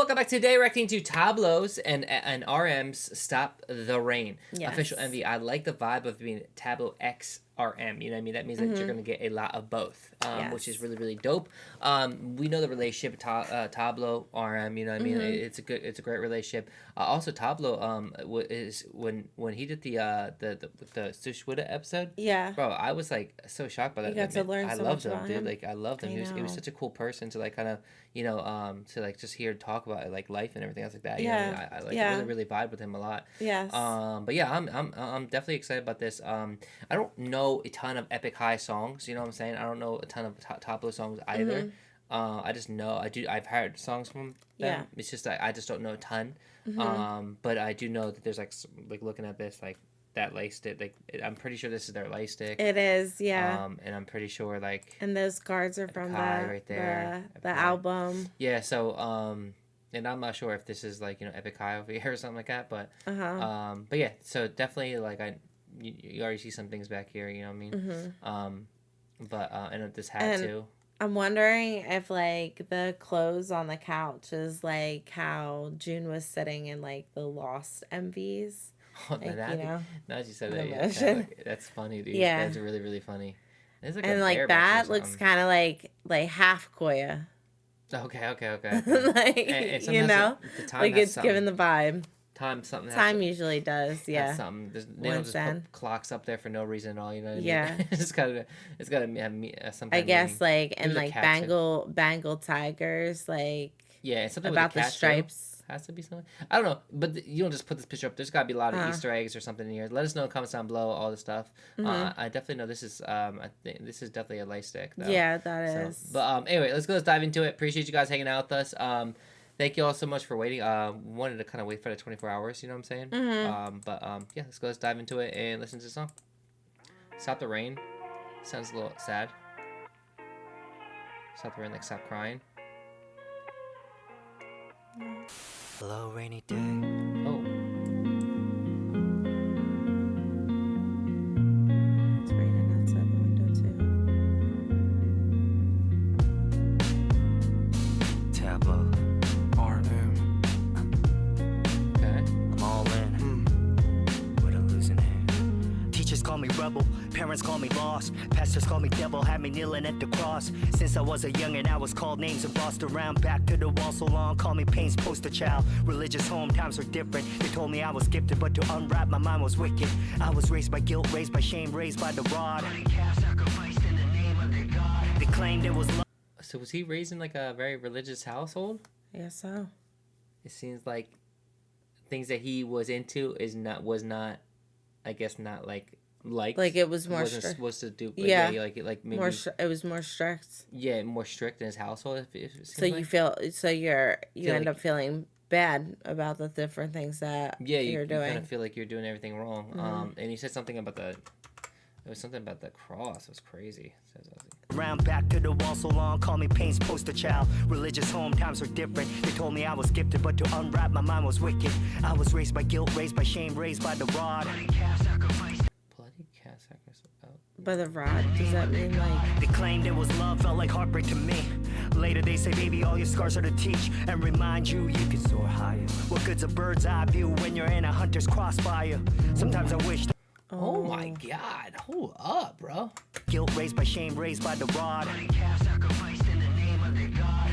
welcome back. Today we're reacting to Tablos and RM's Stop the Rain. Yes. Official MV. I like the vibe of being Tablo X RM. You know what I mean? That means that you're going to get a lot of both, which is really, really dope. We know the relationship Tablo RM. You know what I mean? It's a great relationship. Also, Tablo is when he did the Sushwita episode. Yeah. Bro, I was like so shocked by that. You got to learn I so loved much him, about dude. him. Like I loved him. He was such a cool person to like kind of to like just hear talk about like life and everything else like that. You know what I mean? I like really, really vibe with him a lot. Yes. But yeah, I'm definitely excited about this. I don't know a ton of Epic High songs. You know what I'm saying? I don't know a ton of Tablo songs either. I just know I've heard songs from them. Yeah. It's just I just don't know a ton. But I do know that there's like looking at this like that light stick. Like I'm pretty sure this is their light stick. It is, yeah. And I'm pretty sure like. And those cards are from right there. the album. Yeah. So and I'm not sure if this is like Epic High over here or something like that, but but yeah. So definitely like you already see some things back here. You know what I mean? But and this hat too. I'm wondering if like the clothes on the couch is like how June was sitting in like the Lost MVs. Like, now that you said that, that's funny, dude. Yeah, that's really, really funny. There's like and like that looks kind of like half Koya. Okay. Like and the time like it's given the vibe. Time usually does, yeah. Something. They don't just put clocks up there for no reason at all. You know what I mean? Yeah. it's gotta have some. I guess like and like Bengal tigers like. Yeah, something about with the stripes. Has to be something. I don't know, but you don't just put this picture up. There's got to be a lot of Easter eggs or something in here. Let us know in the comments down below all this stuff. I definitely know this is. I think this is definitely a light stick. Though. Yeah, that is. But anyway, let's dive into it. Appreciate you guys hanging out with us. Thank you all so much for waiting. Wanted to kind of wait for the 24 hours. You know what I'm saying? Yeah, let's dive into it and listen to the song. Stop the Rain. Sounds a little sad. Stop the Rain, like stop crying. Hello, rainy day. Oh. It's raining outside the window too. Tablo. RM. Okay. I'm all in. With a losing hand. Teachers call me rebel. Parents call me lost. Pastors call me devil. Had me kneeling at the cross. Since I was a youngin', I was called names and bossed around. Back to the wall so long. Call me pain's poster child. Religious home times were different. They told me I was gifted, but to unwrap my mind was wicked. I was raised by guilt, raised by shame, raised by the rod. They claimed it was love. So was he raised in like a very religious household? I guess so. It seems like things that he was into was not, I guess not like it was more supposed to do. Like maybe it was more strict. Yeah, more strict in his household. So you end up feeling bad about the different things that you're doing. You kind of feel like you're doing everything wrong. And he said something about the cross. It was crazy. Round back to the wall so long, call me pain's poster child. Religious home times were different. They told me I was gifted, but to unwrap my mind was wicked. I was raised by guilt, raised by shame, raised by the rod. Bloody cat sacrifice. By the rod? Does that mean like... They claimed it was love, felt like heartbreak to me. Later they say, baby, all your scars are to teach and remind you can soar higher. What good's a bird's eye view when you're in a hunter's crossfire? Sometimes I wish... Oh my God! Hold up, bro. Guilt raised by shame, raised by the rod.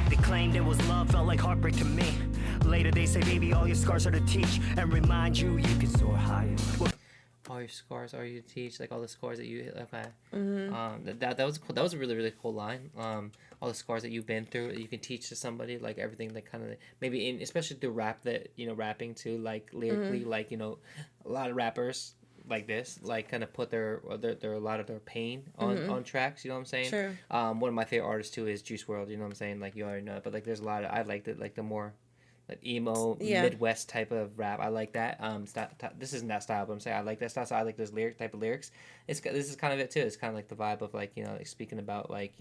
They claimed it was love, felt like heartbreak to me. Later they say, baby, all your scars are to teach and remind you can soar higher. All your scars are you to teach, like all the scars that you hit. Okay. That was cool. That was a really, really cool line. All the scars that you've been through, you can teach to somebody, like everything that kind of maybe especially through rap, that rapping too, like lyrically, like a lot of rappers like this, like kind of put their a lot of their pain on tracks. You know what I'm saying? Sure. One of my favorite artists too is Juice WRLD. You know what I'm saying? Like you already know, but like there's a lot of I like it, like the more like emo Midwest type of rap. I like that. This isn't that style, but I'm saying I like that style. So I like those type of lyrics. This is kind of it too. It's kind of like the vibe of like like speaking about like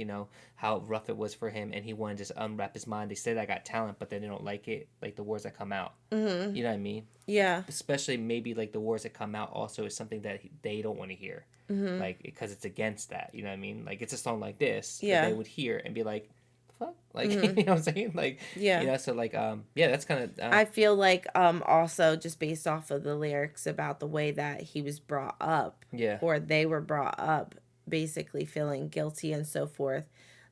how rough it was for him, and he wanted to just unwrap his mind. They said I got talent, but then they don't like it, like the words that come out. You know what I mean? Yeah. Especially maybe like the words that come out also is something that they don't want to hear, like because it's against that. You know what I mean? Like it's a song like this that they would hear and be like, fuck? Like, you know what I'm saying? Like, Yeah. you know, so like, yeah, that's kind of. I feel like also just based off of the lyrics about the way that he was brought up, Yeah. or they were brought up, basically feeling guilty and so forth.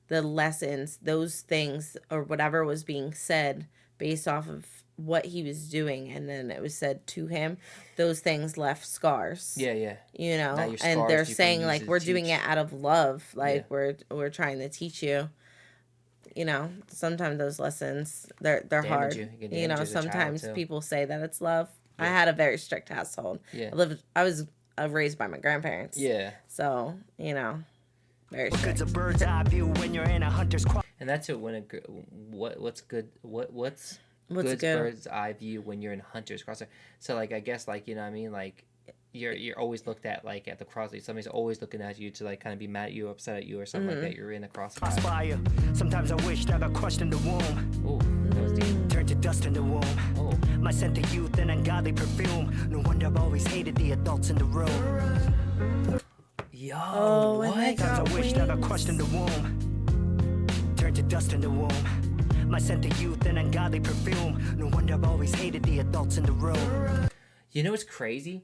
The lessons, those things, or whatever was being said based off of what he was doing, and then it was said to him, those things left scars. Yeah, yeah. You know, Now your and scars they're you can saying use like to we're doing teach. it out of love, like Yeah. we're trying to teach you. You know, sometimes those lessons they're Damage hard. you. You can You know, damage you as a child, sometimes too. people say that it's love. I Yeah. had a very strict household. Yeah. I was raised by my grandparents. Yeah. So, you know, very What strict. good's a bird's eye view when you're in a hunter's cross? And that's it. When what's good? What's What's good good? bird's eye view when you're in hunter's crosshair? So like, I guess like, you know what I mean, like. You're always looked at like at the crosshair. Somebody's always looking at you to like kind of be mad at you, or upset at you, or something like that. You're in the crossfire. Crossfire. Sometimes I wished I got crushed in the womb. Oh, that was deep. Turned to dust in the womb. Oh, My scent of youth and ungodly perfume. No wonder I've always hated the adults in the room. yo, Oh, and they what? got Sometimes I wished I got wings. crushed in the womb. Turned to dust in the womb. My scent of youth and ungodly perfume. No wonder I've always hated the adults in the room. You know what's crazy?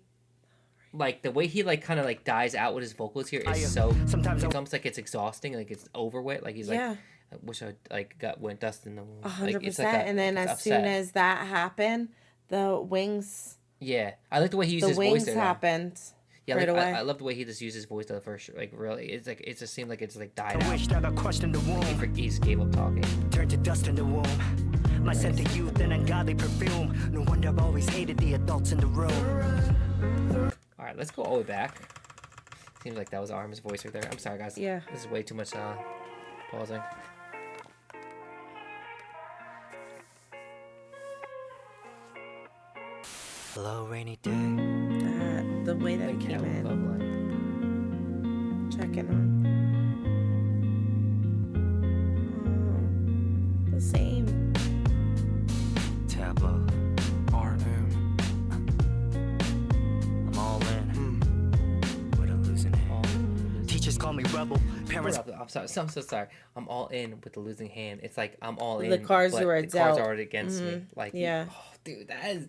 Like the way he like kind of like dies out with his vocals here is so. Sometimes It's almost like it's exhausting, like it's over with. Like he's like, Yeah. I wish I like went dust in the womb. 100%. And then as soon as that happened, the wings yeah, I like the way he used his voice wings there. though. happened Yeah, right like, away. I love the way he just used his voice to the first. Like really, it's like it just seemed like it's like died I out. wished I got crushed in the womb. He just gave up talking. Turned to dust in the womb. My scent of youth and ungodly perfume. No wonder I've always hated the adults in the room. All right, let's go all the way back. Seems like that was Arm's voice right there. I'm sorry, guys. Yeah. This is way too much pausing. Hello, rainy day. The way that Like it came Cal in, Love Line. checking on. Oh, the same. Tableau. RM. I'm all in. But I'm losing it. All in. Teachers call me rebel. Parents. I'm sorry. I'm so sorry. I'm all in with the losing hand. It's like I'm all in. The cards but were the cards dealt. are already against me. Like Yeah. Oh, dude, that's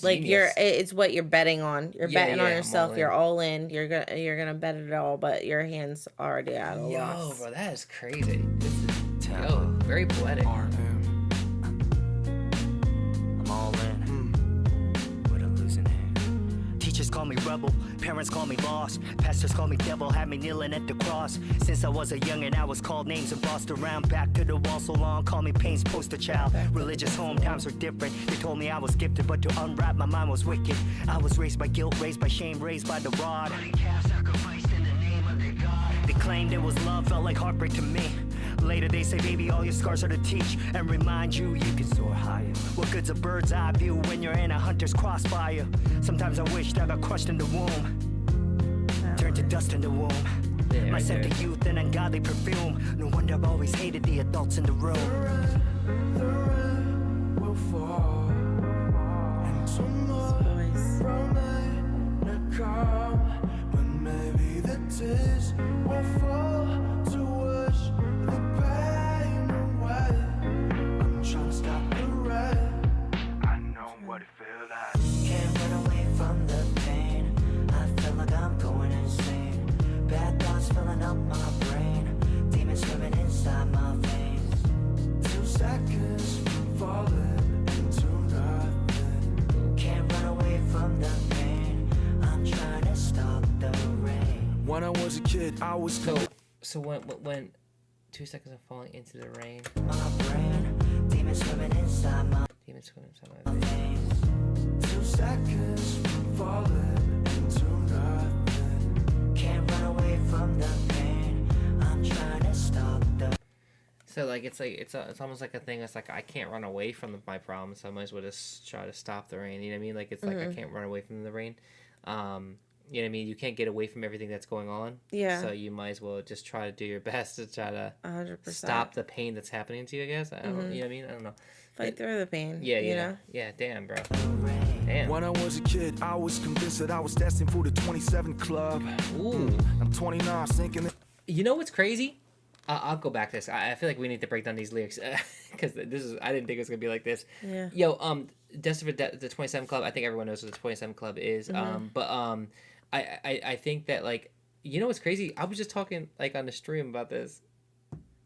Like genius. it's what you're betting on. You're Yeah, betting yeah, on I'm yourself. all in. You're all in. You're gonna bet it all, but your hand's already out of Yo, loss. bro, that is crazy. This is, yo, Tableau. very poetic. RM. I'm all in. But I'm losing it. Teachers call me rebel. Parents call me lost. Pastors call me devil. Had me kneeling at the cross. Since I was a youngin', I was called names and bossed around. Back to the wall so long. Call me pain's poster child. Religious home times were different. They told me I was gifted, but to unwrap my mind was wicked. I was raised by guilt, raised by shame, raised by the rod. They claimed it was love, felt like heartbreak to me. Later they say, baby, all your scars are to teach and remind you you can soar higher. What good's a bird's eye view when you're in a hunter's crossfire? Sometimes I wished I got crushed in the womb. Turned to dust in the womb. Yeah, My right scent there. of youth and ungodly perfume. No wonder I've always hated the adults in the room. Will fall into more Voice. romantic calm, but maybe the tears will fall to wash the pain away. I'm trying to stop the rain. I know what it feels like. Can't run away from the pain. I feel like I'm going insane. Bad thoughts filling up my brain. Demons swimming inside my veins. 2 seconds from falling into nothing. Can't run away from the pain. I'm trying to stop the rain. When I was a kid, I was So when 2 seconds of falling into the rain, My brain. Demons swimming inside my demons swimming inside my veins. veins. 2 seconds from falling into nothing. Can't run away from the pain. I'm trying to stop the So like it's almost like a thing. It's like I can't run away from my problems. So I might as well just try to stop the rain. You know what I mean? Like it's like I can't run away from the rain. You know what I mean? You can't get away from everything that's going on. Yeah. So you might as well just try to do your best to try to 100%. stop the pain that's happening to you. I guess. I don't. You know what I mean? I don't know. Fight through the pain. Yeah. You know. Yeah. Damn, bro. rain. Damn. When I was a kid, I was convinced that I was destined for the 27 club. Ooh. I'm 29, sinking in. You know what's crazy? I'll go back to this. I feel like we need to break down these lyrics because this is. I didn't think it was gonna be like this. Yeah. Yo, Desperate the 27 Club. I think everyone knows what the 27 Club is. But I think that like what's crazy. I was just talking like on the stream about this.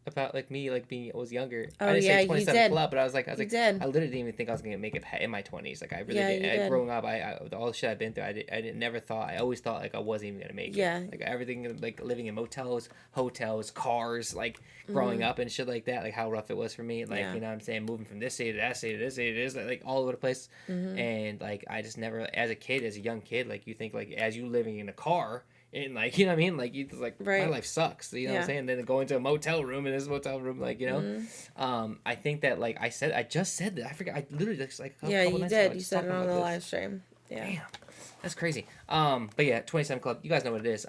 About like me like being I was younger. Oh, I didn't yeah, say you 27 did. Club, but I was like You did. I literally didn't even think I was gonna make it in my 20s. Like I really Yeah, didn't. you did. Growing up, I with all the shit I've been through, never thought. I always thought like I wasn't even gonna make Yeah. it. Like everything, like living in motels, hotels, cars, like growing up and shit like that. Like how rough it was for me. Like Yeah. you know what I'm saying, moving from this city to that city to this city to this, like all over the place. And like I just never, as a young kid, like you think like as you living in a car. And like you know what I mean, like you just like my life sucks. You know what I'm saying? Then going to a motel room and this motel room, like I think that like I just said that. I forgot. I literally just like You did. You said it on the live stream. Yeah. Damn, that's crazy. But yeah, 27 Club. You guys know what it is.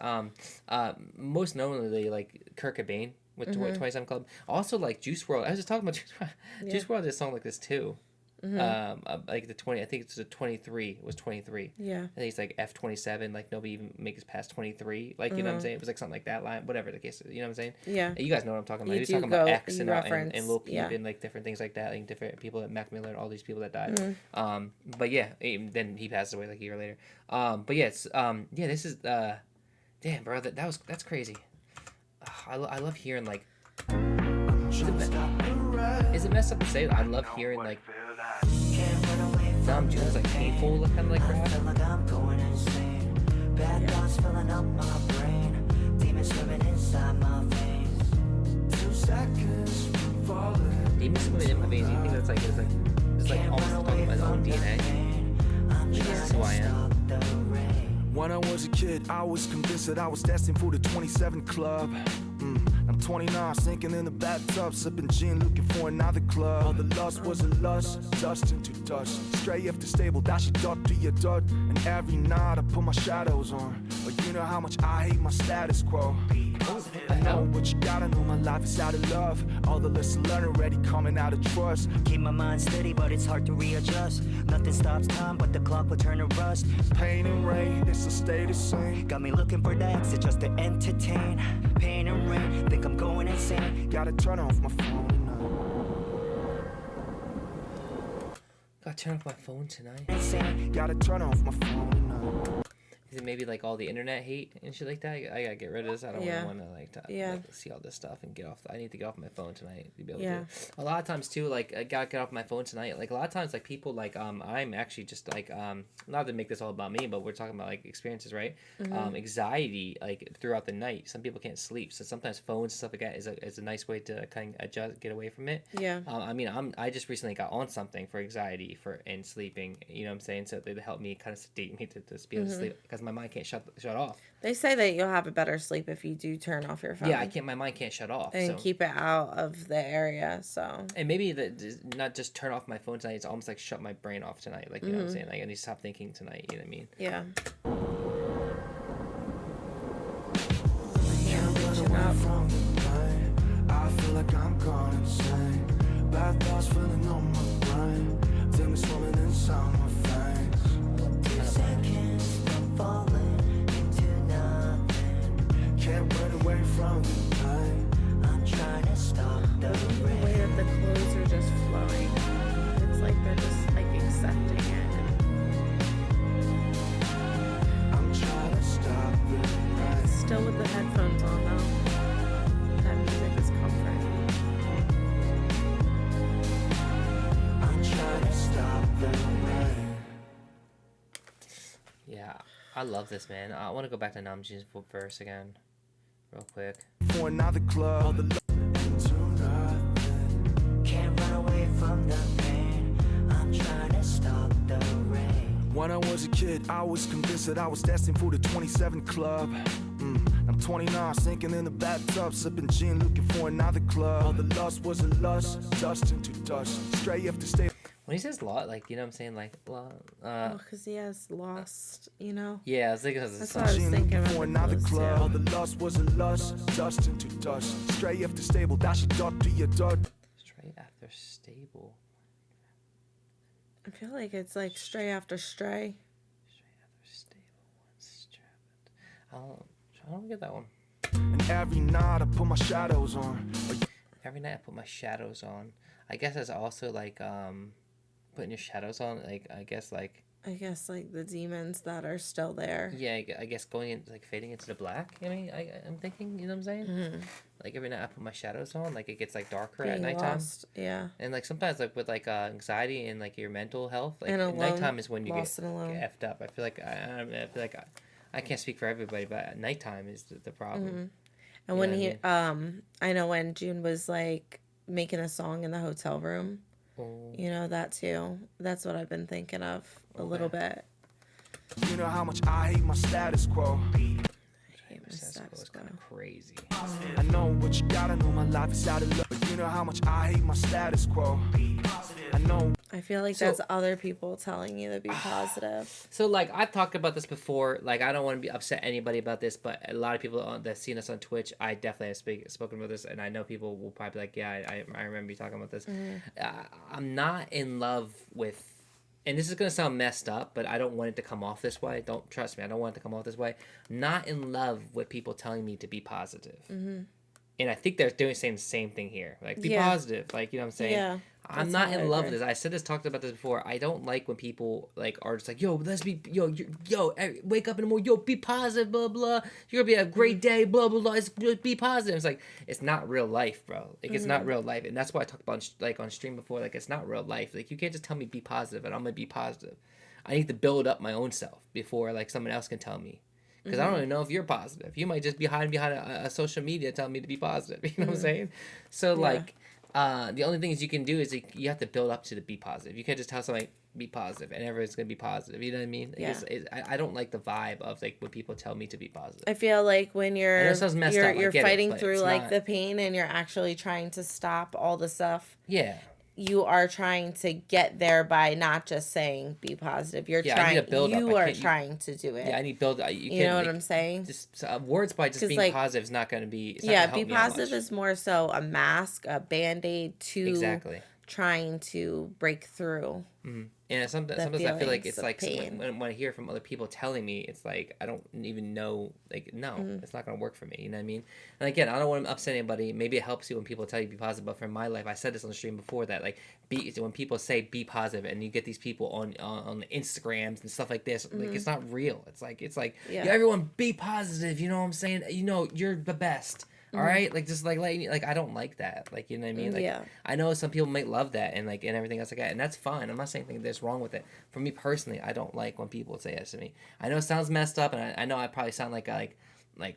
Most notably like Kurt Cobain with 27 Club. Also like Juice WRLD. I was just talking about Juice WRLD. Juice WRLD did a song like this too. Like the 20, I think it's the 23. It was 23. Yeah. I think it's like F27. Like nobody even makes it past 23. Like you know what I'm saying? It was like something like that line. Whatever the case is. You know what I'm saying? Yeah. You guys know what I'm talking about. You He's do talking about go- X you and Lil Peep yeah. and like different things like that. Like different people at Mac Miller and all these people that died. But yeah, then he passed away like a year later. But yeah, it's this is damn bro, that's crazy. I love hearing like. Is it messed up to say that? I love hearing like Numb June's like painful kind of like rap. Bad thoughts filling up my brain. Demons swimming inside my veins. 2 seconds from falling. Demons swimming in my veins. You think that's like it's like almost talking about my own DNA. This is who I am. When I was a kid, I was convinced that I was destined for the 27 Club. I'm 29, sinking in the bathtub, sipping gin, looking for another club. All the lust was a lust, dust into dust. Stray after stable, dash it up to your dud. And every night I put my shadows on. But you know how much I hate my status quo. I know, but you gotta know my life is out of love. All the lessons learned already coming out of trust. Keep my mind steady, but it's hard to readjust. Nothing stops time, but the clock will turn to rust. Pain and rain, this'll stay the same. Got me looking for the exit just to entertain. Pain and rain, think I'm going insane. Gotta turn off my phone tonight. Gotta turn off my phone tonight. Insane. Gotta turn off my phone tonight. Is it maybe like all the internet hate and shit like that? I gotta get rid of this. I don't want to like see all this stuff and get off. I need to get off my phone tonight to be able to. A lot of times too, like I gotta get off my phone tonight. Like a lot of times, like people like I'm actually just like not to make this all about me, but we're talking about like experiences, right? Anxiety like throughout the night. Some people can't sleep, so sometimes phones and stuff like that is a nice way to kind of get away from it. Yeah. I mean, I just recently got on something for anxiety and sleeping. You know what I'm saying? So they help me kind of sedate me to be able to sleep because my mind can't shut off. They say that you'll have a better sleep if you do turn off your phone. Yeah, I can't. My mind can't shut off. And keep it out of the area. So. And maybe not just turn off my phone tonight. It's almost like shut my brain off tonight. Like you know what I'm saying. Like I need to stop thinking tonight. You know what I mean? Yeah. From the pain, I feel like I'm gone insane. Bad thoughts filling on my brain. Demons swimming inside my veins. 2 seconds from falling into nothing. Can't run away from the pain. I'm trying to stop the The way rain. that the clothes are just flowing. It's like they're just like accepting it. I'm trying to stop the rain. Still with the headphones on though. That music is comforting. I'm trying to stop the rain. Yeah, I love this, man. I want to go back to Numb June's verse again, real quick. For another club, all the into nothing. Can't run away from the pain. I'm trying to stop the rain. When I was a kid, I was convinced that I was destined for the 27 Club. I'm 29, sinking in the bathtub, sipping gin, looking for another club. All the lust was a lust, dust into dust. Stray after stay. When he says lot, like you know what I'm saying, like Because he has lost, you know? yeah, I was thinking of the That's song. what I was Gin, thinking looking of for the another clothes, club. too. All the lust was a lust, dust into dust. Stray after stable, dash it up to your dud. Straight after stable. I feel like it's like stray after stray. Straight after stable, one strap. I don't get that one. And every night I put my shadows on. Every night I put my shadows on. I guess it's also like putting your shadows on. Like I guess like the demons that are still there. Yeah, I guess going in, like fading into the black. I mean, I'm thinking, you know what I'm saying? Mm-hmm. Like every night I put my shadows on, like it gets like darker Being at nighttime. Lost. Yeah. And like sometimes like with like anxiety and like your mental health, like and alone, nighttime is when you get alone. effed up. I feel like I feel like I can't speak for everybody, but at nighttime is the problem. Mm-hmm. And when he I know when June was like making a song in the hotel room. Oh. You know, that too. That's what I've been thinking of a little bit. You know how much I hate my status quo. It's kind of crazy. I know what you gotta know, my life is out of luck. But you know how much I hate my status quo. I know. I feel like that's other people telling you to be positive. So, like, I've talked about this before. Like, I don't want to be upset anybody about this, but a lot of people that seen us on Twitch, I definitely have spoken about this, and I know people will probably be like, yeah, I remember you talking about this. Mm-hmm. I'm not in love with, and this is going to sound messed up, but I don't want it to come off this way. Don't trust me. I don't want it to come off this way. Not in love with people telling me to be positive. Mm-hmm. And I think they're doing the same thing here. Like, be positive. Like, you know what I'm saying? Yeah. I'm not in love with this. I said this, talked about this before. I don't like when people like are just like, yo, wake up in the morning, yo, be positive, blah blah. You're gonna be a great day, blah blah blah. Be positive. It's like it's not real life, bro. Like it's not real life, and that's why I talked about like on stream before. Like it's not real life. Like you can't just tell me be positive, and I'm gonna be positive. I need to build up my own self before like someone else can tell me. Because I don't even know if you're positive. You might just be hiding behind a social media telling me to be positive. You know what I'm saying? So like. The only things you can do is you have to build up to the be positive. You can't just tell somebody be positive and everyone's gonna be positive. You know what I mean? I don't like the vibe of like when people tell me to be positive. I feel like when you're fighting through like the pain and you're actually trying to stop all the stuff. Yeah. You are trying to get there by not just saying be positive. You're trying. You are trying to do it. Yeah, I need build. You know what I'm saying? Just words by just being positive is not going to be. Be positive is more so a mask, a Band-Aid to trying to break through. Mm-hmm. And sometimes I feel like it's like when I hear from other people telling me, it's like I don't even know. Like no, it's not gonna work for me. You know what I mean? And again, I don't want to upset anybody. Maybe it helps you when people tell you be positive. But for my life, I said this on the stream before that like when people say be positive, and you get these people on Instagrams and stuff like this, like it's not real. It's like everyone be positive. You know what I'm saying? You know you're the best. All right, like just like I don't like that, like you know what I mean. Like I know some people might love that and like and everything else like that, and that's fine. I'm not saying anything that's wrong with it. For me personally, I don't like when people say that to me. I know it sounds messed up, and I know I probably sound like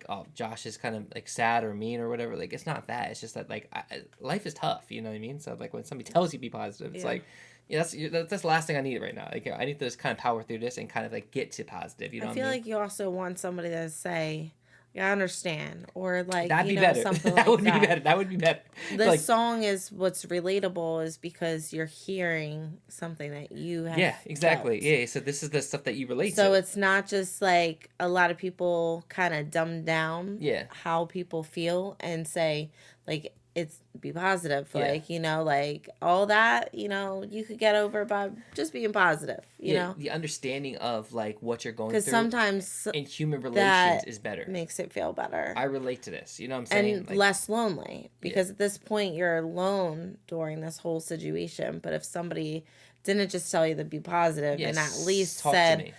oh Josh is kind of like sad or mean or whatever. Like it's not that. It's just that like life is tough. You know what I mean? So like when somebody tells you be positive, it's like. Yeah, that's the last thing I need right now. Like I need to just kind of power through this and kind of like get to positive. You know, I feel like you also want somebody to say. I understand, or like that'd be better. Something that like would be better. That would be better. The song is what's relatable is because you're hearing something that you have. Yeah, exactly. Felt. Yeah, so this is the stuff that you relate to. So it's not just like a lot of people kind of dumb down. How people feel and say like it's be positive, like like all that you could get over by just being positive. You know, the understanding of like what you're going through. Because sometimes in human relations is better. Makes it feel better. I relate to this. You know what I'm saying? And like, less lonely because at this point you're alone during this whole situation. But if somebody didn't just tell you to be positive and at least said,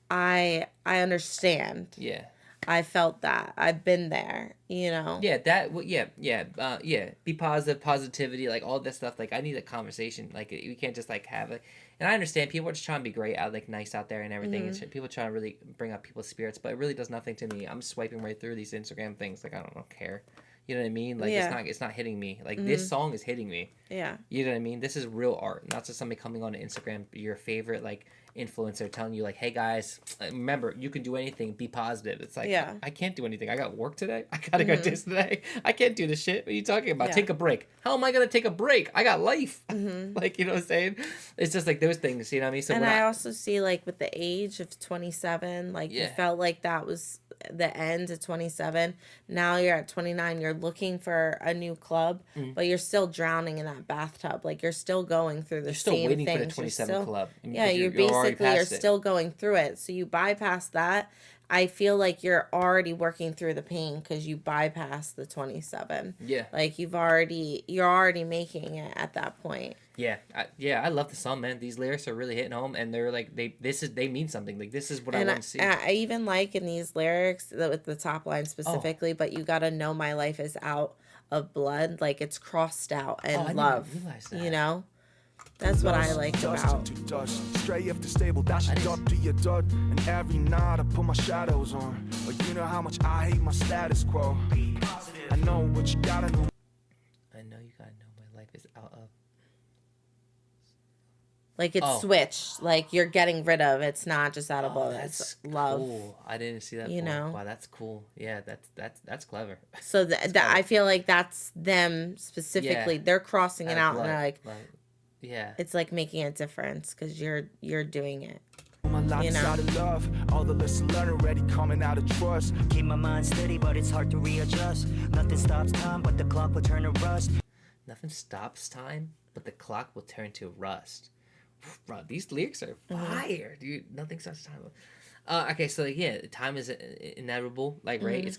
"I understand." Yeah. I felt that. I've been there, Yeah, that. Be positive, positivity, like all this stuff. Like I need a conversation. Like we can't just like have it. And I understand people are just trying to be great, like nice out there and everything. Mm-hmm. And people trying to really bring up people's spirits, but it really does nothing to me. I'm swiping right through these Instagram things. Like I don't care. You know what I mean? Like it's not hitting me. Like this song is hitting me. Yeah. You know what I mean? This is real art, not just somebody coming on Instagram, your favorite like influencer telling you like, hey guys, remember you can do anything, be positive. It's like I can't do anything. I got work today. I gotta go to this today. I can't do this shit. What are you talking about? Take a break. How am I gonna take a break? I got life. Like you know what I'm saying? It's just like those things. You know what I mean? So and I also see like with the age of 27, like you felt like that was the end of 27. Now you're at 29. You're looking for a new club, but you're still drowning in that bathtub. Like you're still going through the same things. You're still waiting for the 27 club. You're basically still going through it. So you bypass that. I feel like you're already working through the pain because you bypassed the 27. Yeah. Like you're already making it at that point. Yeah, I love the song, man. These lyrics are really hitting home, and they're like they mean something. Like this is what I want to see. I even like in these lyrics with the top line specifically, but you gotta know my life is out of blood, like it's crossed out, and love. You know, that's what I like about. Stray after stable, dash it up to your dud. And every night I put my shadows on. But you know how much I hate my status quo. I know what you gotta know. I know you gotta know my life is out of. Like it's switched. Like you're getting rid of. It's not just out of blood. It's love. Cool. I didn't see that. You know. Wow, that's cool. Yeah, that's clever. So I feel like that's them specifically. Yeah. They're crossing it out and they're like, yeah. It's like making a difference because you're doing it. My life is out of love. All the lessons learned already coming out of trust. Keep my mind steady, but it's hard to readjust. Nothing stops time, but the clock will turn to rust. Nothing stops time, but the clock will turn to rust. Bro, these lyrics are fire, dude. Nothing stops time. Okay, so like, yeah, time is inevitable. Like, right? It's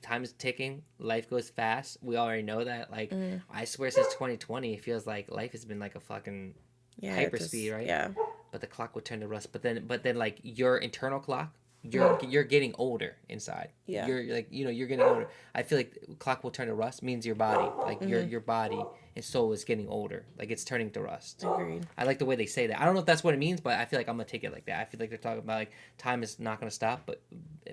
time is ticking. Life goes fast. We already know that. Like, I swear, since 2020, it feels like life has been like a fucking hyperspeed, right? Yeah. But the clock would turn to rust. But then, like your internal clock, you're getting older inside. Yeah. You're like, you're getting older. I feel like clock will turn to rust means your body, like your body and soul is getting older. Like it's turning to rust. Agreed. I like the way they say that. I don't know if that's what it means, but I feel like I'm gonna take it like that. I feel like they're talking about like time is not gonna stop,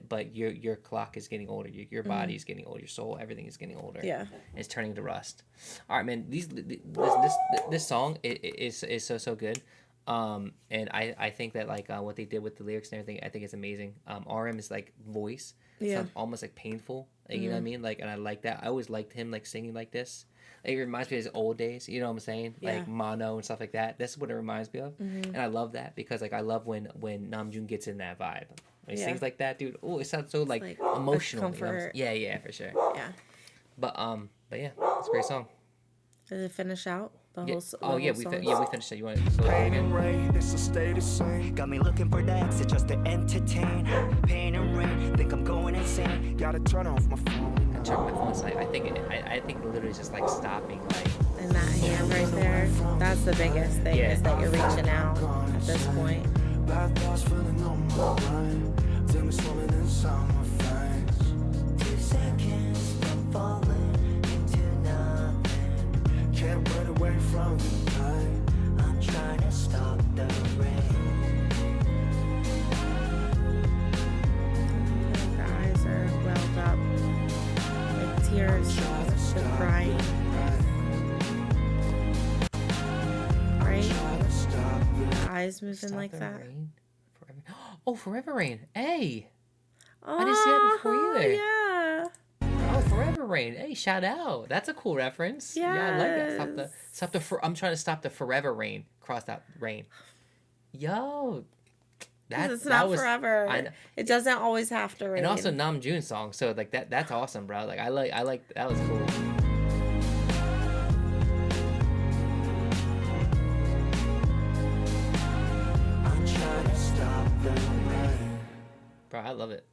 but your clock is getting older. Your body is getting older. Your soul, everything is getting older. Yeah. It's turning to rust. All right, man. This song is so good. And I think that like what they did with the lyrics and everything, I think it's amazing. RM is like voice, sounds almost like painful, like, you know what I mean, like, and I like that. I always liked him like singing like this. Like, it reminds me of his old days, you know what I'm saying, like mono and stuff like that. This is what it reminds me of, and I love that because like I love when Namjoon gets in that vibe. When he sings like that, dude. Oh, it sounds so like emotional. Comfort. You know yeah, for sure. Yeah. But yeah, it's a great song. Did it finish out? We finished it. You want to Pain and rain, this'll stay the same. Got me looking for the exit just to entertain. Pain and rain, think I'm going insane. Gotta turn off my phone. I turn my phone aside. I think literally it's just like stopping, like. And that hand right there, that's the biggest thing is that you're reaching out at this point. Bad thoughts filling on my mind. Tell me swimming inside my veins. 2 seconds from falling into nothing. Can't run away from the pain. I'm trying to stop the rain. The eyes are welled up. The tears, the crying. Right? The eyes moving like that. Rain. Forever. Oh, Forever Rain. Hey. Oh, I didn't see that before either. Yeah. Oh, Forever Rain. Hey, shout out. That's a cool reference. Yes. Yeah, I like that. I'm trying to stop the Forever Rain. Cross out rain. Yo. It's not forever. It doesn't always have to rain. And also Namjoon's song. So like that's awesome, bro. Like I like that was cool. I'm trying to stop the rain. Bro, I love it.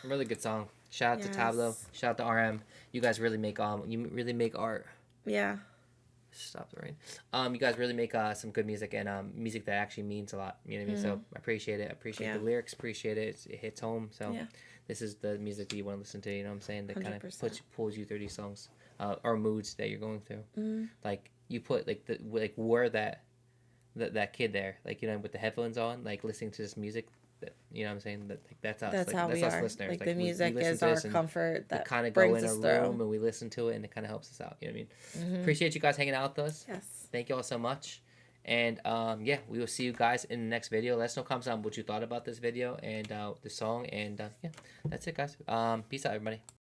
Really good song. Shout out to Tablo. Shout out to RM. You guys really make art. Yeah. Stop the rain. You guys really make some good music and music that actually means a lot. You know what I mean? So I appreciate it. I appreciate the lyrics. Appreciate it. It hits home. So this is the music that you want to listen to. You know what I'm saying? That kind of pulls you through these songs or moods that you're going through. Like you put where that kid there, like, you know, with the headphones on, like listening to this music. That, you know what I'm saying? That like, that's us. That's like, how that's we us are. listeners. Like the music is our comfort. That kind of go in a room and we listen to it and it kind of helps us out. You know what I mean? Appreciate you guys hanging out with us. Yes. Thank you all so much. And we will see you guys in the next video. Let us know comments on what you thought about this video and the song. And that's it, guys. Peace out, everybody.